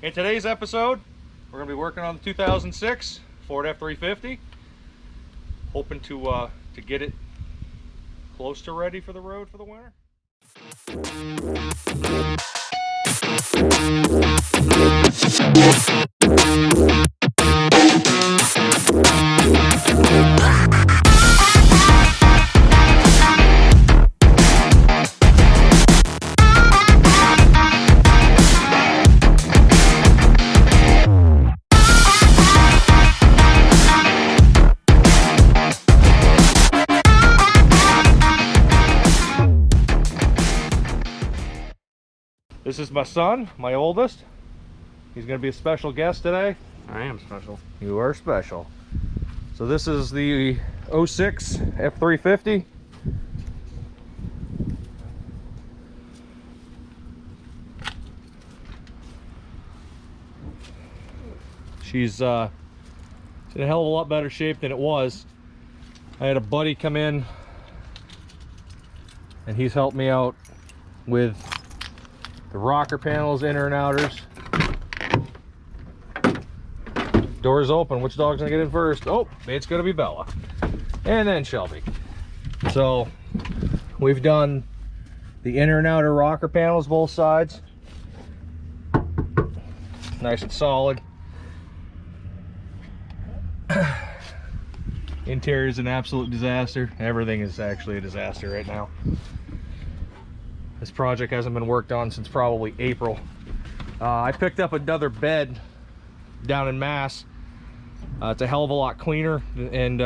In today's episode, we're going to be working on the 2006 Ford F350. Hoping to get it close to ready for the road for the winter. This is my son, my oldest. He's going to be a special guest today. I am special. You are special. So this is the 06 F350. She's in a hell of a lot better shape than it was. I had a buddy come in and he's helped me out with the rocker panels, inner and outers. Doors open. Which dog's gonna get in first? Oh, it's gonna be Bella. And then Shelby. So we've done the inner and outer rocker panels, both sides. Nice and solid. Interior is an absolute disaster. Everything is actually a disaster right now. This project hasn't been worked on since probably April. I picked up another bed down in Mass. It's a hell of a lot cleaner and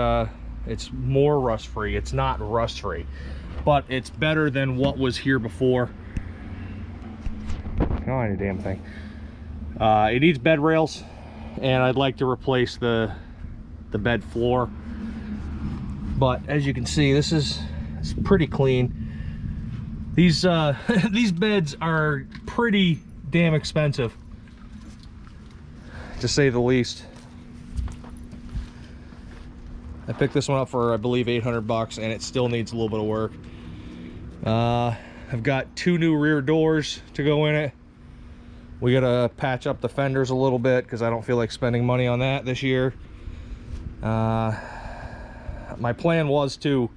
it's more rust free. It's not rust free, but it's better than what was here before. Oh, any damn thing. It needs bed rails, and I'd like to replace the bed floor. But as you can see, it's pretty clean. These these beds are pretty damn expensive, to say the least. I picked this one up for, I believe, 800 bucks, and it still needs a little bit of work. I've got 2 new rear doors to go in it. We gotta patch up the fenders a little bit because I don't feel like spending money on that this year. My plan was to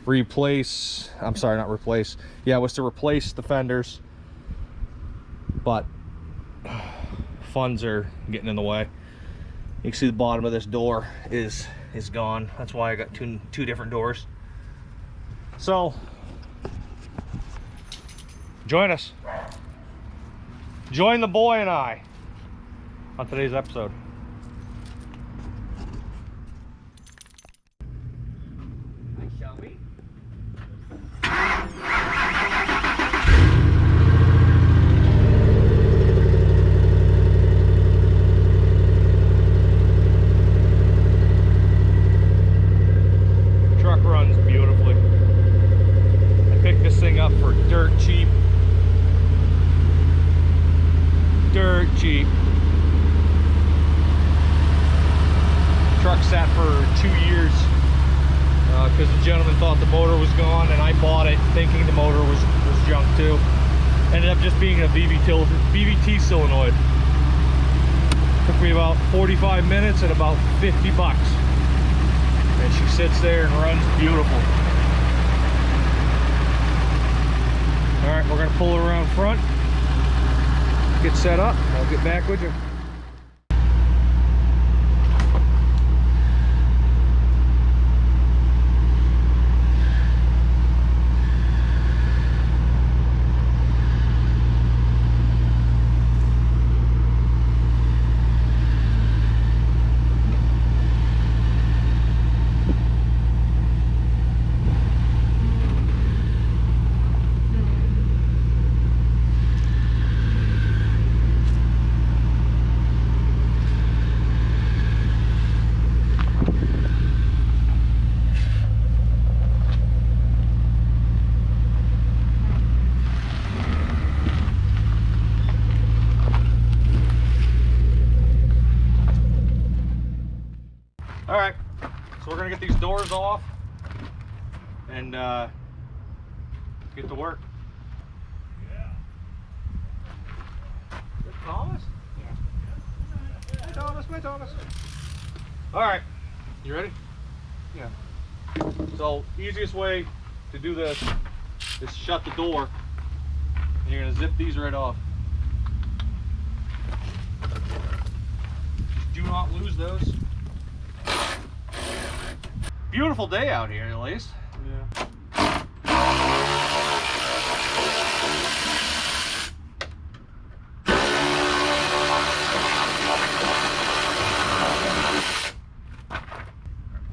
replace, I'm sorry, not replace. Yeah, it was to replace the fenders, but funds are getting in the way. You can see the bottom of this door is gone. That's why I got two different doors. So join us. Join the boy and I on today's episode. Truck sat for 2 years because the gentleman thought the motor was gone, and I bought it thinking the motor was junk too. Ended up just being a VVT solenoid. Took me about 45 minutes and about 50 bucks. And she sits there and runs beautiful. All right, we're gonna pull her around front, get set up, and I'll get back with you. All right, so we're gonna get these doors off and get to work. Yeah. Is it Thomas? my Thomas. All right, you ready? Yeah. So easiest way to do this is shut the door, and you're gonna zip these right off. Just do not lose those. Beautiful day out here, at least. Yeah.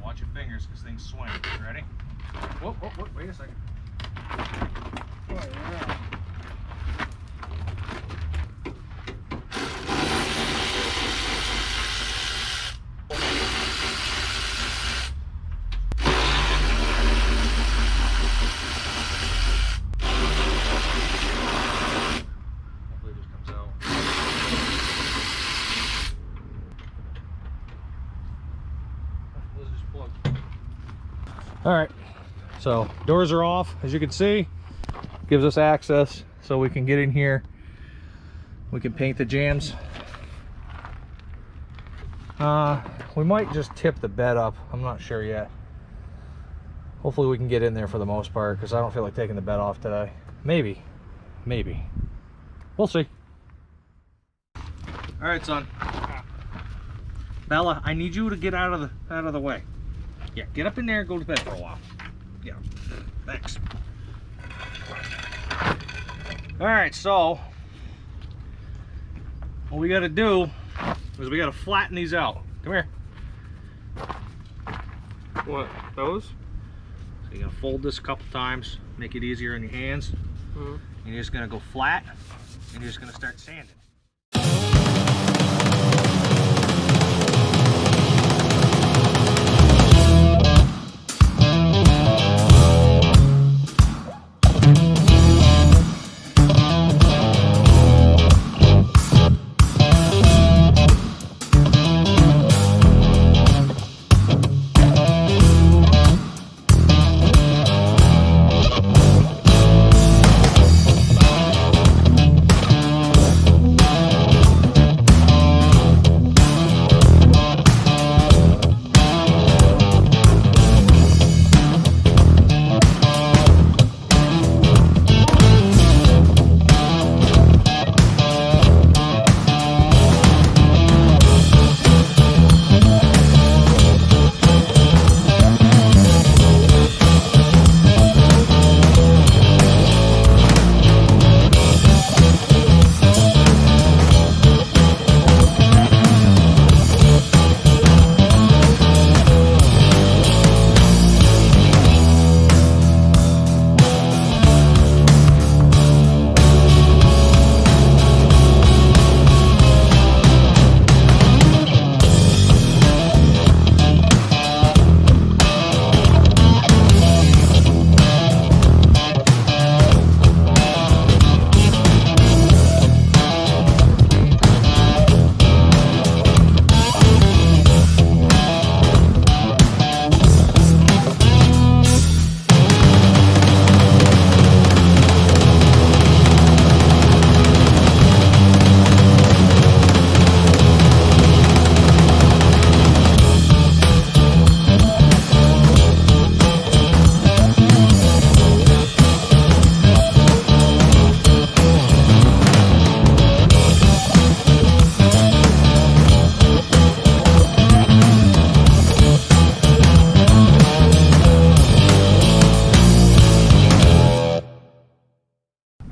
Watch your fingers, because things swing. Ready? Whoa, whoa, whoa, wait a second. Oh, yeah. Hopefully this comes out. Let's just plug. All right, so doors are off, as you can see. Gives us access so we can get in here. We can paint the jams. We might just tip the bed up. I'm not sure yet. Hopefully we can get in there for the most part, because I don't feel like taking the bed off today. Maybe. We'll see. All right, son. Bella, I need you to get out of the way. Yeah, get up in there and go to bed for a while. Yeah, thanks. All right, so what we got to do is we got to flatten these out. Come here. What? Those? So you're gonna fold this a couple times, make it easier in your hands. Mm-hmm. And you're just gonna go flat, and you're just gonna start sanding.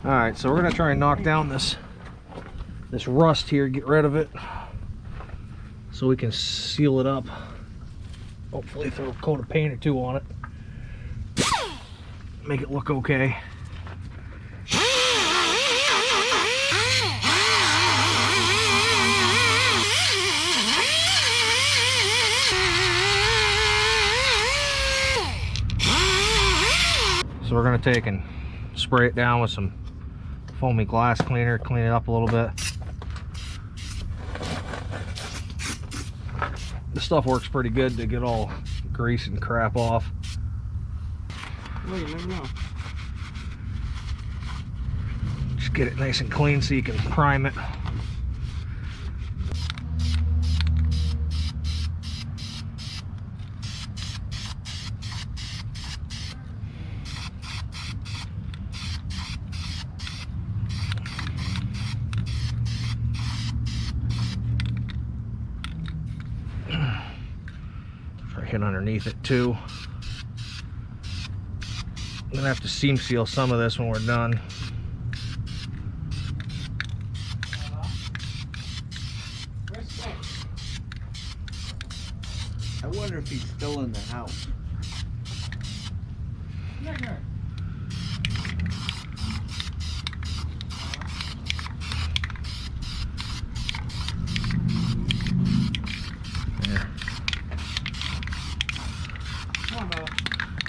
Alright, so we're going to try and knock down this rust here, get rid of it, so we can seal it up. Hopefully throw a coat of paint or two on it. Make it look okay. So we're going to take and spray it down with some foamy glass cleaner, clean it up a little bit. This stuff works pretty good to get all grease and crap off. Well, you never know. Just get it nice and clean so you can prime it. bracket underneath it too. I'm gonna have to seam seal some of this when we're done. I wonder if he's still in the house. There.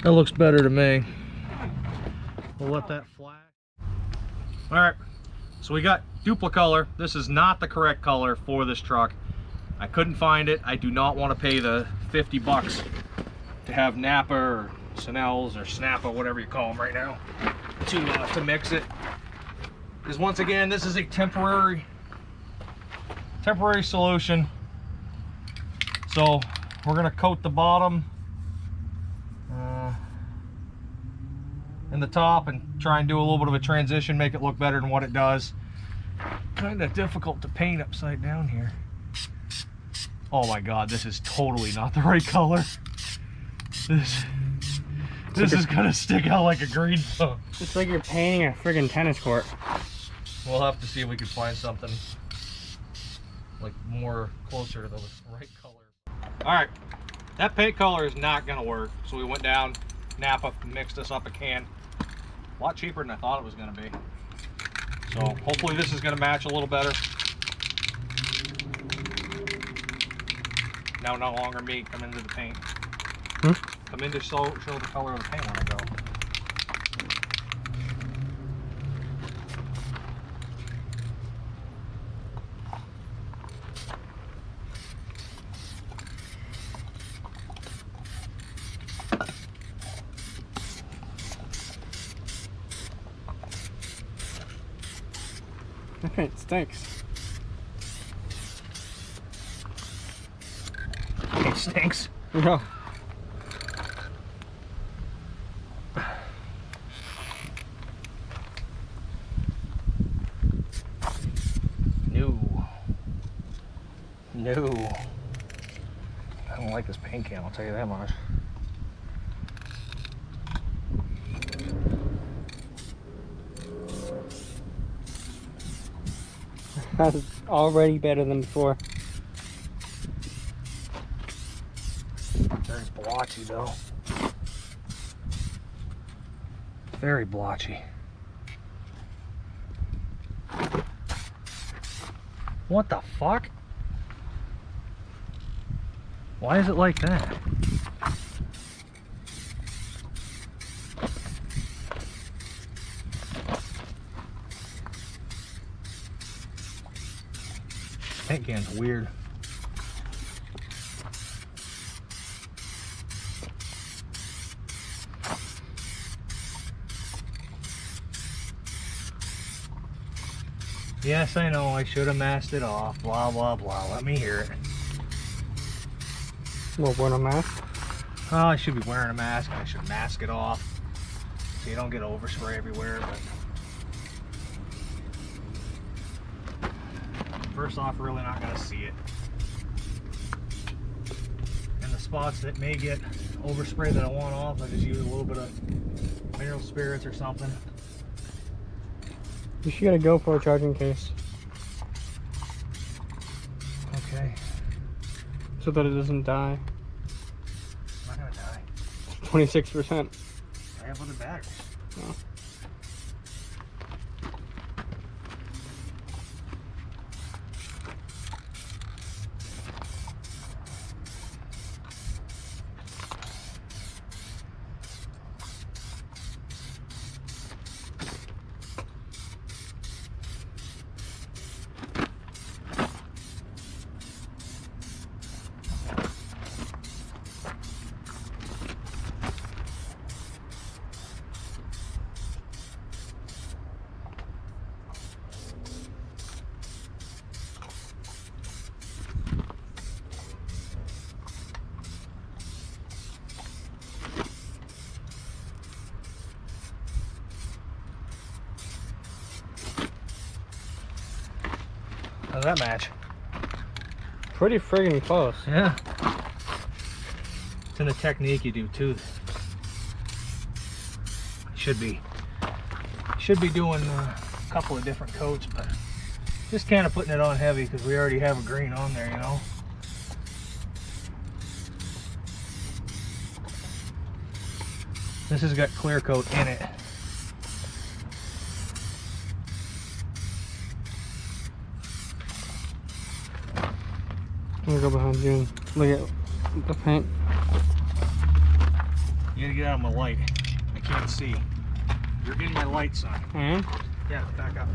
That looks better to me. We'll let that flash. All right, so we got duplicolor. This is not the correct color for this truck. I couldn't find it. I do not want to pay the 50 bucks to have Napa or Snell's or Snappa, whatever you call them right now, to mix it. Because once again, this is a temporary solution. So we're gonna coat the bottom and the top and try and do a little bit of a transition, make it look better than what it does. Kind of difficult to paint upside down here. Oh my God, this is totally not the right color. This is gonna stick out like a green thumb. It's like you're painting a friggin' tennis court. We'll have to see if we can find something like more closer to the right color. All right, that paint color is not gonna work. So we went down, Napa mixed us up a can. A lot cheaper than I thought it was gonna be. So hopefully this is gonna match a little better. Now no longer me come into the paint. Come in to show the color of the paint when I go. That paint stinks. It stinks. No. No. I don't like this paint can, I'll tell you that much. That's already better than before. Very blotchy though. Very blotchy. What the fuck? Why is it like that? Paint can's weird. Yes, I know, I should have masked it off, blah, blah, blah. Let me hear it. Well, wearing a mask? Oh, I should be wearing a mask. I should mask it off so you don't get overspray everywhere. But first off, really not going to see it. And the spots that may get overspray that I want off, I just use a little bit of mineral spirits or something. You should get a GoPro charging case. Okay. So that it doesn't die. I'm not going to die. 26%. I have other batteries. Oh. How's that match? Pretty friggin' close. Yeah. It's in the technique you do too. Should be doing a couple of different coats, but just kind of putting it on heavy because we already have a green on there, you know. This has got clear coat in it. I'm gonna go behind you and look at the paint. You gotta get out of my light. I can't see. You're in my light, son. I am? Yeah, back up.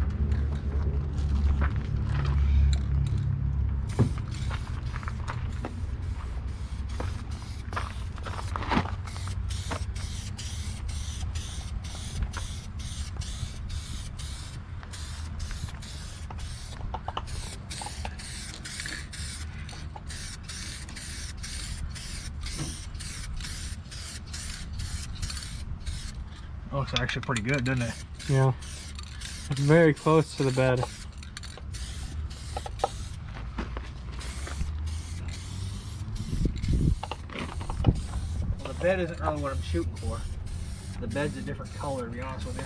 Oh, it's actually pretty good, doesn't it? Yeah. It's very close to the bed. Well, the bed isn't really what I'm shooting for. The bed's a different color, to be honest with you.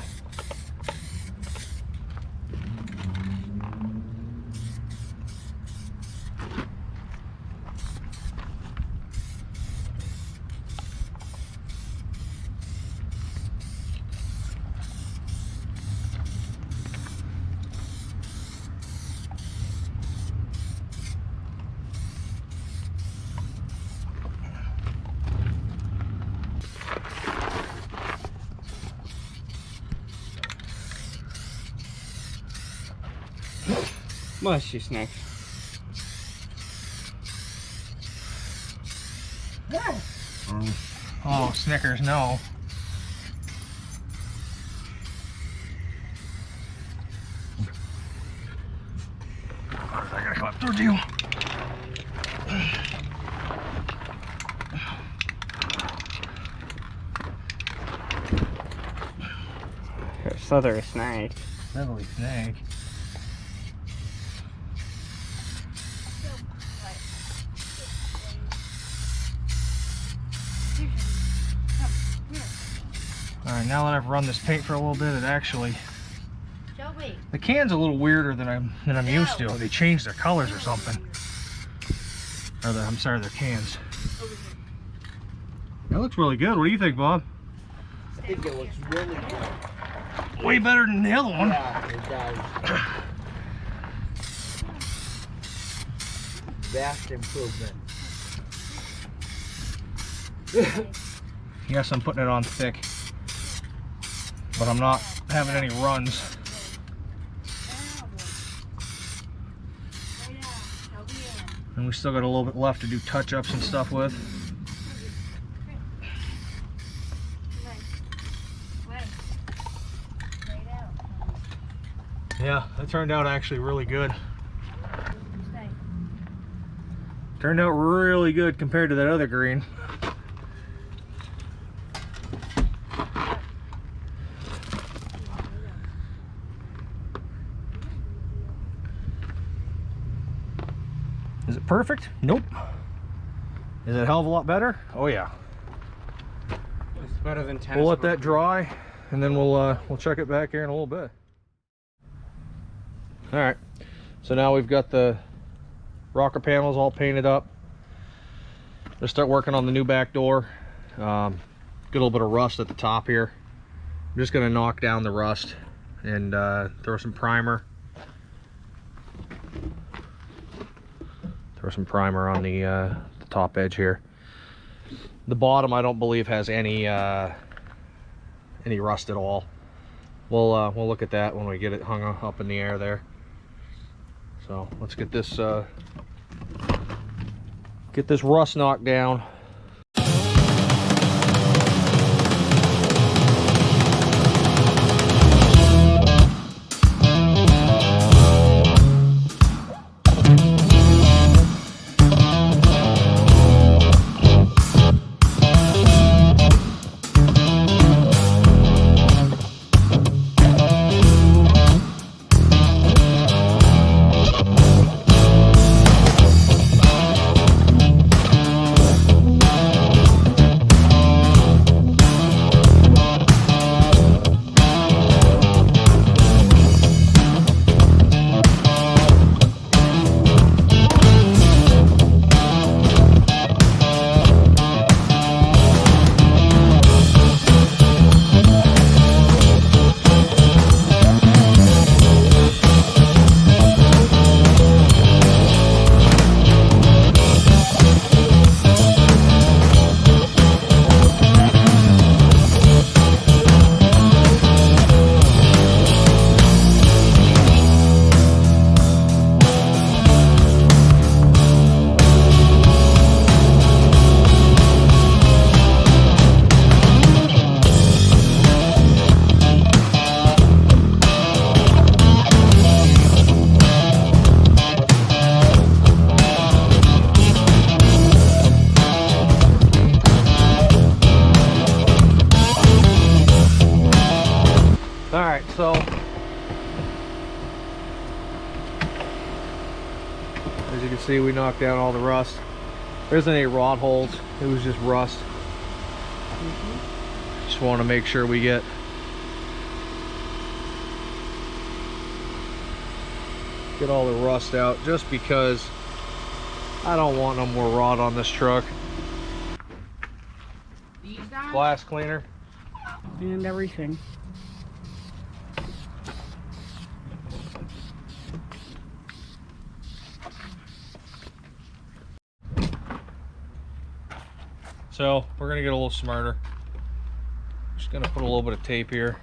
Mushy snacks. Oh, Snickers, no. I gotta come up towards you. So they're a snake. Definitely snake. Alright, now that I've run this paint for a little bit, it actually... The can's a little weirder than I'm used to. They changed their colors or something. Or I'm sorry, their cans. That looks really good. What do you think, Bob? I think it looks really good. Way better than the other one. Yeah, it does. Vast improvement. Yes, I'm putting it on thick, but I'm not having any runs. And we still got a little bit left to do touch-ups and stuff with. Yeah, that turned out actually really good. Turned out really good compared to that other green. Is it perfect? Nope. Is it a hell of a lot better? Oh yeah. It's better than tennis. We'll let that dry, and then we'll check it back here in a little bit. All right. So now we've got the rocker panels all painted up. Let's start working on the new back door. Got a little bit of rust at the top here. I'm just gonna knock down the rust and throw some primer. Throw some primer on the top edge here. The bottom I don't believe has any rust at all. We'll look at that when we get it hung up in the air there. So let's get this rust knocked down. As you can see, we knocked down all the rust. There isn't any rot holes, it was just rust. Just want to make sure we get all the rust out, just because I don't want no more rot on this truck. Glass cleaner. And everything. So we're gonna get a little smarter. Just gonna put a little bit of tape here.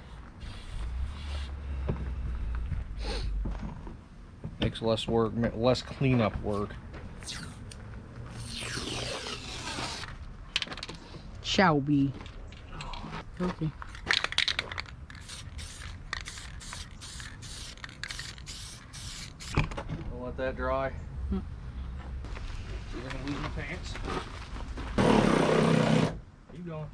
Makes less work, less cleanup work. Shall be. Okay. We'll let that dry. You're gonna lose my pants. Keep going.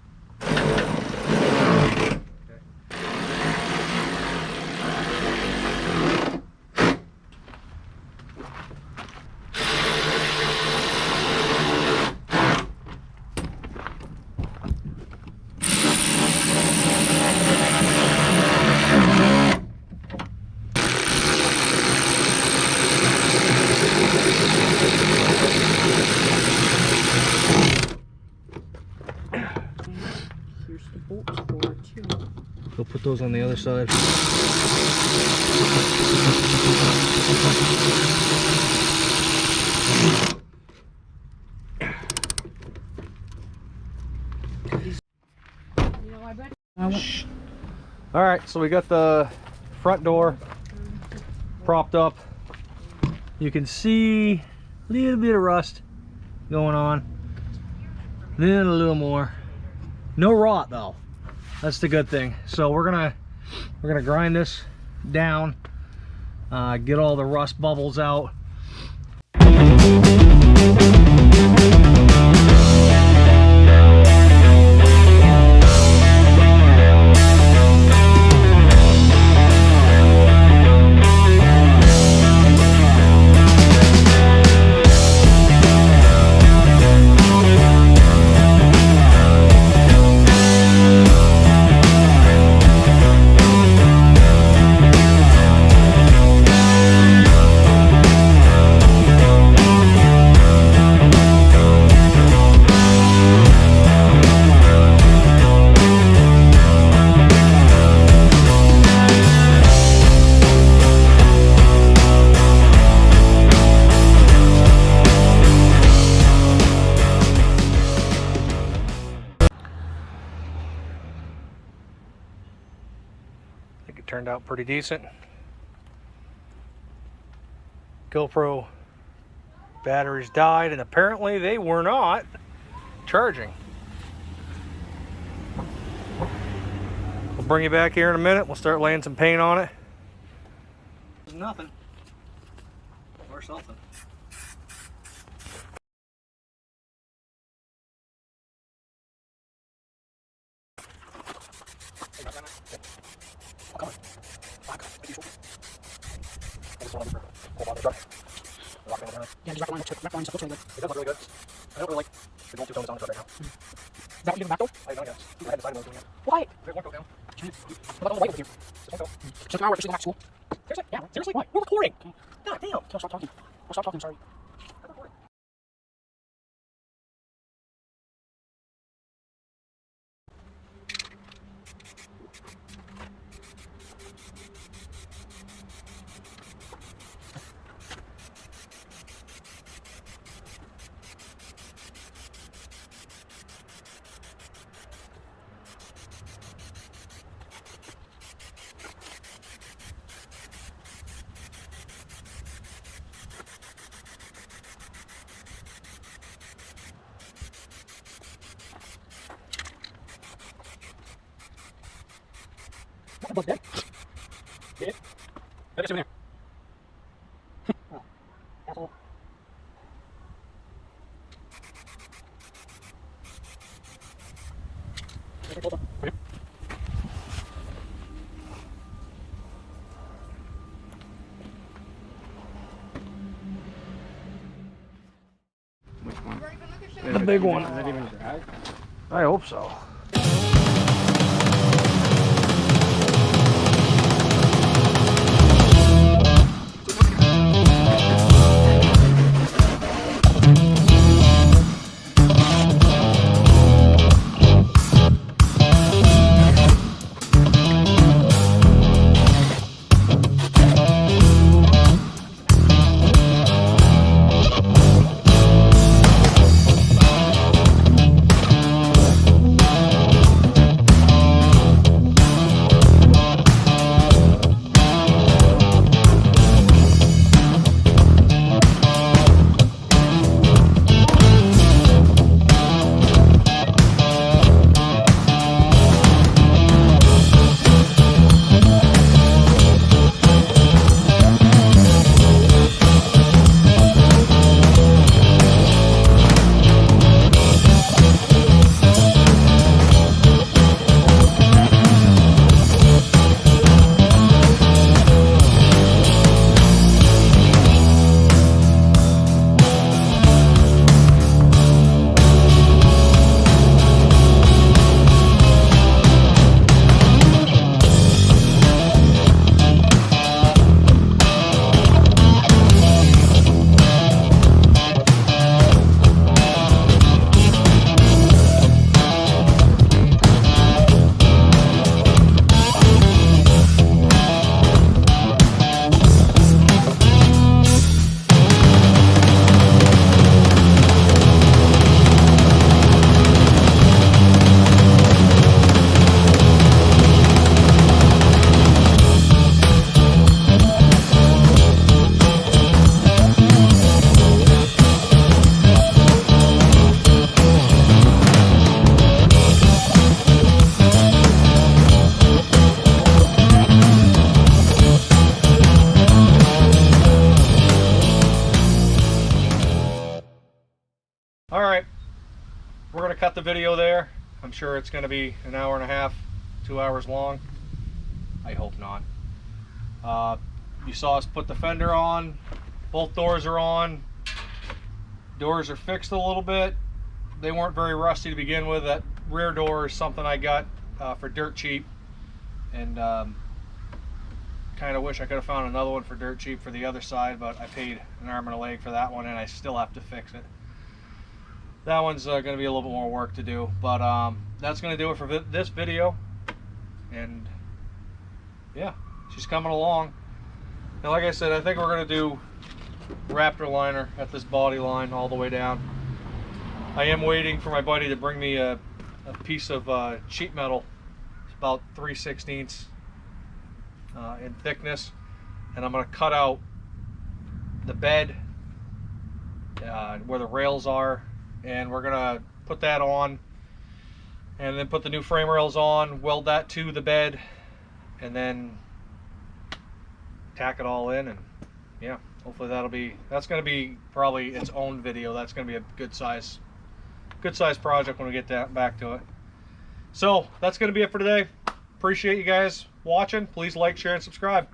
Here's the bolts for it too. Go put those on the other side. You know, I bet. All right, so we got the front door propped up. You can see a little bit of rust going on, then a little more. No rot though. That's the good thing. So we're gonna grind this down, get all the rust bubbles out. I think it turned out pretty decent. GoPro batteries died, and apparently they were not charging. We'll bring you back here in a minute. We'll start laying some paint on it. Nothing. Or something. Yeah, just wrap line so good. It does look really good. I don't really like the gold two-tone that's on the truck right now. Is that what you do in the back door? I don't know, yes. I had decided what I was doing yet. Why? There's one coat down. What about all the white over here? Just one coat. So tomorrow we're just going back to school? Seriously? Yeah. Seriously? Why? We're recording. God damn. I'll stop talking. I'll stop talking, sorry. I'm recording. That bug's dead. Did it? Let it sit in there. Oh, asshole. Hold on. Okay. a big one. Is it even dry? I hope so. All right, we're gonna cut the video there. I'm sure it's gonna be an hour and a half, 2 hours long. I hope not. You saw us put the fender on. Both doors are on. Doors are fixed a little bit. They weren't very rusty to begin with. That rear door is something I got for dirt cheap, and kind of wish I could have found another one for dirt cheap for the other side, but I paid an arm and a leg for that one, and I still have to fix it. That one's going to be a little bit more work to do, but that's going to do it for this video. And yeah, she's coming along. And like I said, I think we're going to do Raptor liner at this body line all the way down. I am waiting for my buddy to bring me a piece of sheet metal. It's about 3/16 in thickness, and I'm going to cut out the bed where the rails are, and we're gonna put that on, and then put the new frame rails on, weld that to the bed, and then tack it all in. And yeah, hopefully that's gonna be probably its own video. That's gonna be a good size project when we get back to it. So that's gonna be it for today. Appreciate you guys watching. Please like, share, and subscribe.